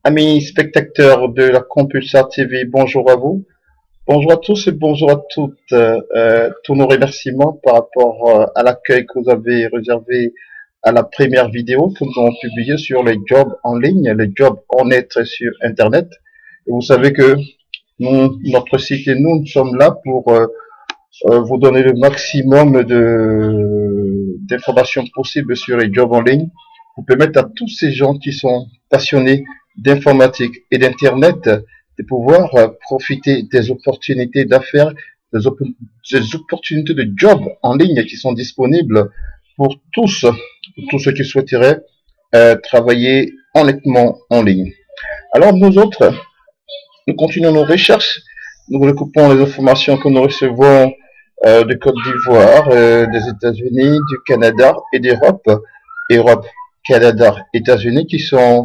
Amis spectateurs de la Compulsar TV, bonjour à vous. Bonjour à tous et bonjour à toutes. Tous nos remerciements par rapport à l'accueil que vous avez réservé à la première vidéo que nous avons publiée sur les jobs en ligne, les jobs honnêtes sur Internet. Et vous savez que notre site et nous sommes là pour vous donner le maximum d'informations possibles sur les jobs en ligne, pour permettre à tous ces gens qui sont passionnés d'informatique et d'Internet de pouvoir profiter des opportunités d'affaires, des opportunités de job en ligne qui sont disponibles pour tous ceux qui souhaiteraient travailler honnêtement en ligne. Alors nous autres, nous continuons nos recherches, nous recoupons les informations que nous recevons de Côte d'Ivoire, des États-Unis, du Canada et d'Europe. Europe, Canada, États-Unis, qui sont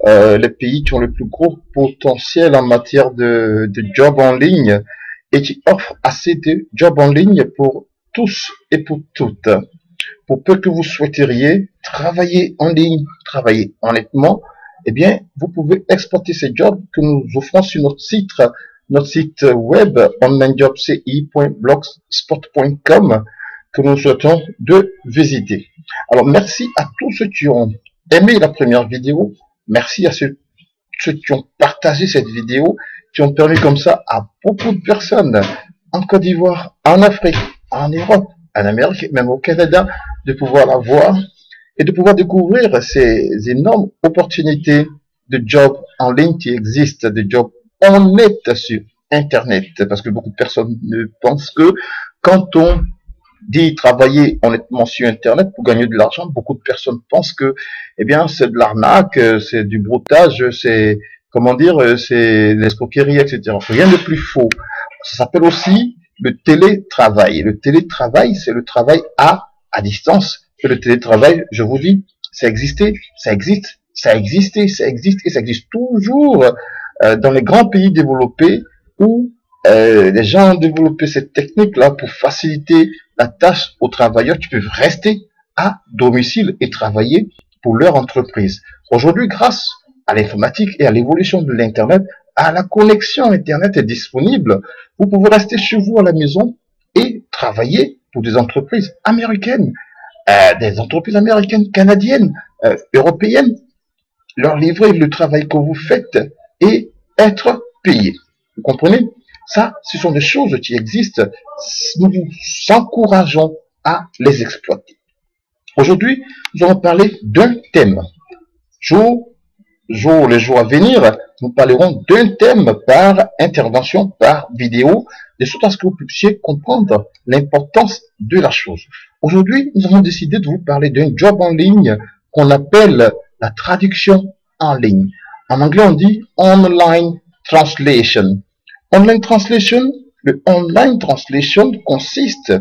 les pays qui ont le plus gros potentiel en matière de jobs en ligne et qui offrent assez de jobs en ligne pour tous et pour toutes. Pour peu que vous souhaiteriez travailler en ligne, travailler honnêtement, eh bien, vous pouvez exporter ces jobs que nous offrons sur notre site web onlinejobci.blogspot.com que nous souhaitons de visiter. Alors, merci à tous ceux qui ont aimé la première vidéo. Merci à ceux qui ont partagé cette vidéo, qui ont permis comme ça à beaucoup de personnes en Côte d'Ivoire, en Afrique, en Europe, en Amérique, même au Canada, de pouvoir la voir et de pouvoir découvrir ces énormes opportunités de jobs en ligne qui existent, de jobs honnêtes sur Internet. Parce que beaucoup de personnes pensent que quand on dit travailler honnêtement sur Internet pour gagner de l'argent, beaucoup de personnes pensent que, eh bien, c'est de l'arnaque, c'est du broutage, c'est, comment dire, c'est l'escroquerie, etc. Rien de plus faux. Ça s'appelle aussi le télétravail. Le télétravail, c'est le travail à distance. Et le télétravail, je vous dis, ça existait, ça existe, ça a existé, ça existe et ça existe toujours dans les grands pays développés où les gens ont développé cette technique-là pour faciliter la tâche aux travailleurs qui peuvent rester à domicile et travailler pour leur entreprise. Aujourd'hui, grâce à l'informatique et à l'évolution de l'Internet, à la connexion Internet est disponible, vous pouvez rester chez vous à la maison et travailler pour des entreprises américaines, canadiennes, européennes, leur livrer le travail que vous faites et être payé. Vous comprenez? Ça, ce sont des choses qui existent. Nous vous encourageons à les exploiter. Aujourd'hui, nous allons parler d'un thème. Les jours à venir, nous parlerons d'un thème par intervention, par vidéo, de sorte à ce que vous puissiez comprendre l'importance de la chose. Aujourd'hui, nous avons décidé de vous parler d'un job en ligne qu'on appelle la traduction en ligne. En anglais, on dit online translation. Online translation, le online translation consiste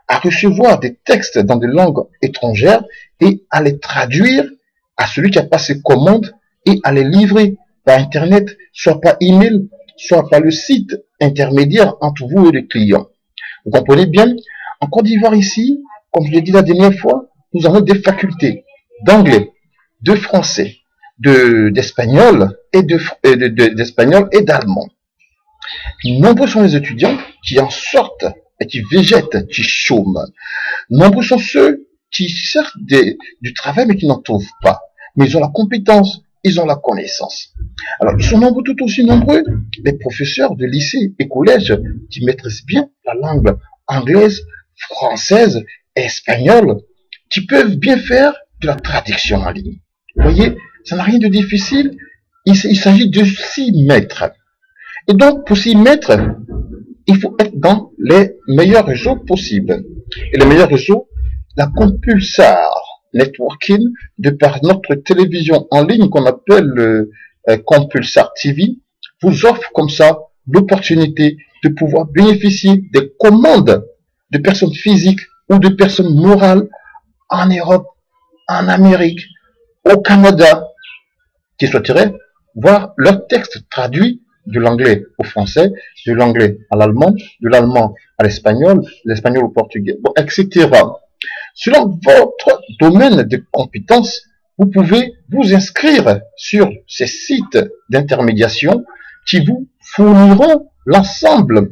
à recevoir des textes dans des langues étrangères et à les traduire à celui qui a passé commande et à les livrer par Internet, soit par email, soit par le site intermédiaire entre vous et le client. Vous comprenez bien? En Côte d'Ivoire ici, comme je l'ai dit la dernière fois, nous avons des facultés d'anglais, de français, d'espagnol et d'allemand. Nombreux sont les étudiants qui en sortent et qui végètent, qui chôment. Nombreux sont ceux qui cherchent du travail mais qui n'en trouvent pas. Mais ils ont la compétence, ils ont la connaissance. Alors, ils sont nombreux, tout aussi nombreux, les professeurs de lycée et collège qui maîtrisent bien la langue anglaise, française et espagnole, qui peuvent bien faire de la traduction en ligne. Vous voyez, ça n'a rien de difficile, il s'agit de s'y mettre. Et donc, pour s'y mettre, il faut être dans les meilleurs réseaux possibles. Et les meilleurs réseaux, la Compulsar Networking, de par notre télévision en ligne qu'on appelle Compulsar TV, vous offre comme ça l'opportunité de pouvoir bénéficier des commandes de personnes physiques ou de personnes morales en Europe, en Amérique, au Canada, qui souhaiteraient voir leur texte traduit de l'anglais au français, de l'anglais à l'allemand, de l'allemand à l'espagnol, l'espagnol au portugais, bon, etc. Selon votre domaine de compétences, vous pouvez vous inscrire sur ces sites d'intermédiation qui vous fourniront l'ensemble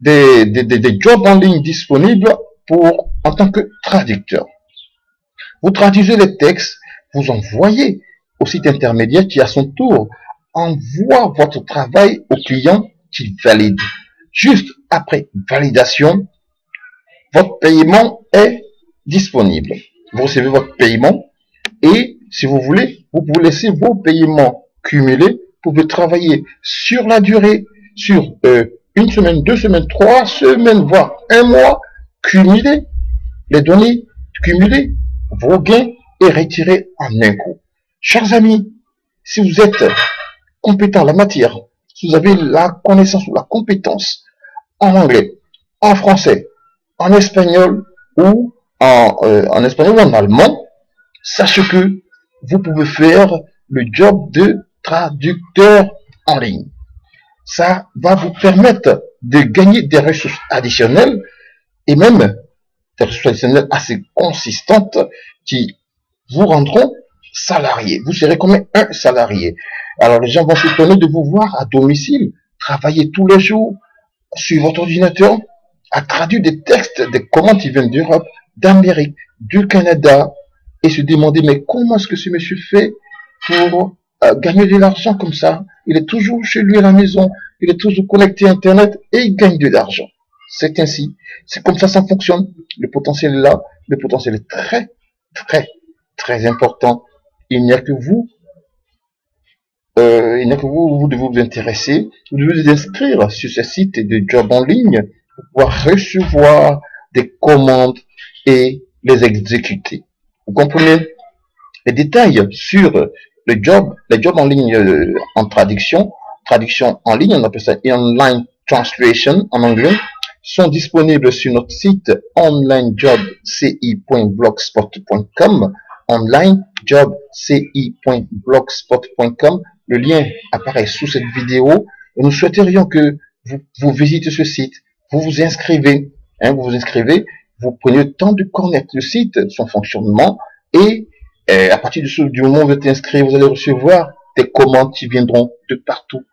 des jobs en ligne disponibles en tant que traducteur. Vous traduisez les textes, vous envoyez au site intermédiaire qui, à son tour, envoie votre travail au client qui valide. Juste après validation, votre paiement est disponible. Vous recevez votre paiement et, si vous voulez, vous pouvez laisser vos paiements cumulés. Vous pouvez travailler sur la durée, sur une semaine, 2 semaines, 3 semaines, voire un mois, cumuler les données, cumuler vos gains et retirer en un coup. Chers amis, si vous êtes compétent en la matière, si vous avez la connaissance ou la compétence en anglais, en français, en espagnol ou en allemand, sachez que vous pouvez faire le job de traducteur en ligne. Ça va vous permettre de gagner des ressources additionnelles et même des ressources additionnelles assez consistantes qui vous rendront salarié. Vous serez comme un salarié. Alors les gens vont s'étonner de vous voir à domicile, travailler tous les jours sur votre ordinateur, à traduire des textes, des commandes qui viennent d'Europe, d'Amérique, du Canada, et se demander mais comment est-ce que ce monsieur fait pour gagner de l'argent comme ça? Il est toujours chez lui à la maison, il est toujours connecté à Internet et il gagne de l'argent. C'est ainsi, c'est comme ça fonctionne. Le potentiel est là, le potentiel est très, très, très important. Il n'y a que vous, vous devez vous intéresser, vous devez vous inscrire sur ces sites de job en ligne pour pouvoir recevoir des commandes et les exécuter. Vous comprenez? Les détails sur les jobs en ligne en traduction en ligne, on appelle ça online translation en anglais, sont disponibles sur notre site onlinejobci.blogspot.com, onlinejobci.blogspot.com. Le lien apparaît sous cette vidéo et nous souhaiterions que vous visitez ce site, vous vous inscrivez, vous prenez le temps de connaître le site, son fonctionnement et à partir du moment où vous êtes inscrit, vous allez recevoir des commandes qui viendront de partout,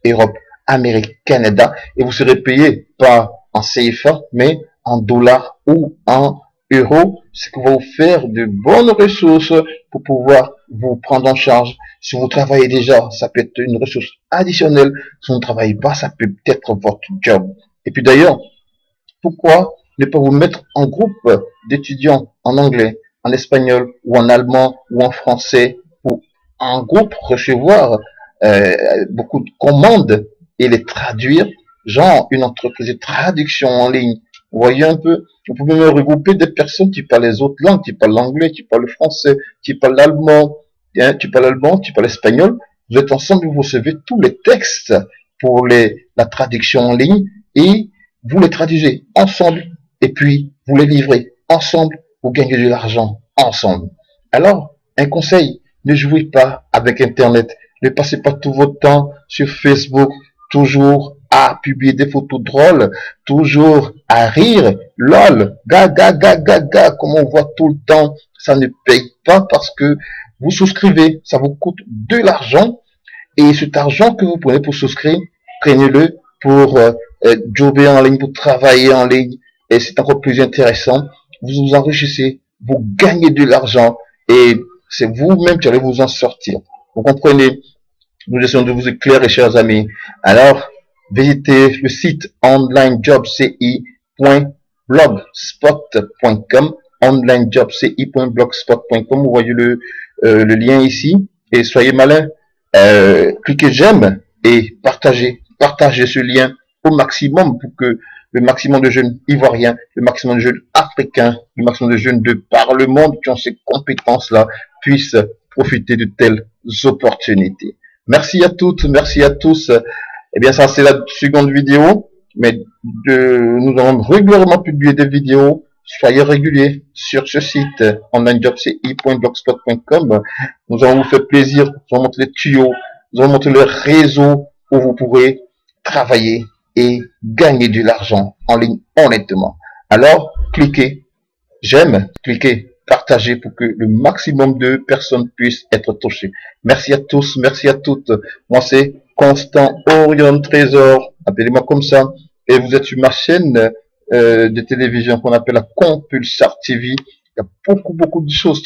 Europe, Amérique, Canada, et vous serez payé pas en CFA, mais en dollars ou en euros, ce qui va vous faire de bonnes ressources pour pouvoir vous prendre en charge. Si vous travaillez déjà, ça peut être une ressource additionnelle. Si vous ne travaillez pas, ça peut être votre job. Et puis d'ailleurs, pourquoi ne pas vous mettre en groupe d'étudiants en anglais, en espagnol ou en allemand ou en français pour en groupe recevoir beaucoup de commandes et les traduire, genre une entreprise de traduction en ligne. Vous voyez un peu, vous pouvez même regrouper des personnes qui parlent les autres langues, qui parlent l'anglais, qui parlent le français, qui parlent l'allemand, qui parlent l'espagnol. Vous êtes ensemble, vous recevez tous les textes pour la traduction en ligne et vous les traduisez ensemble et puis vous les livrez ensemble, vous gagnez de l'argent ensemble. Alors, un conseil, ne jouez pas avec Internet, ne passez pas tout votre temps sur Facebook, toujours à publier des photos drôles, toujours à rire, lol, ga, comme on voit tout le temps, ça ne paye pas parce que vous souscrivez, ça vous coûte de l'argent et cet argent que vous prenez pour souscrire, prenez-le pour jobber en ligne, pour travailler en ligne et c'est encore plus intéressant, vous vous enrichissez, vous gagnez de l'argent et c'est vous-même qui allez vous en sortir. Vous comprenez? Nous essayons de vous éclairer, chers amis. Alors, visitez le site onlinejobci.blogspot.com, onlinejobci.blogspot.com. Vous voyez le lien ici. Et soyez malins. Cliquez j'aime et partagez ce lien au maximum pour que le maximum de jeunes ivoiriens, le maximum de jeunes africains, le maximum de jeunes de par le monde qui ont ces compétences-là puissent profiter de telles opportunités. Merci à toutes, merci à tous. Eh bien, ça, c'est la seconde vidéo, mais nous allons régulièrement publier des vidéos. Soyez réguliers sur ce site, onlinejobci.blogspot.com. Nous allons vous faire plaisir, nous allons montrer les tuyaux, nous allons montrer le réseau où vous pourrez travailler et gagner de l'argent en ligne honnêtement. Alors, cliquez j'aime, cliquez partager pour que le maximum de personnes puissent être touchées. Merci à tous, merci à toutes. Moi, c'est Constant Orion Trésor, appelez-moi comme ça. Et vous êtes sur ma chaîne de télévision qu'on appelle la Compulsar TV. Il y a beaucoup de choses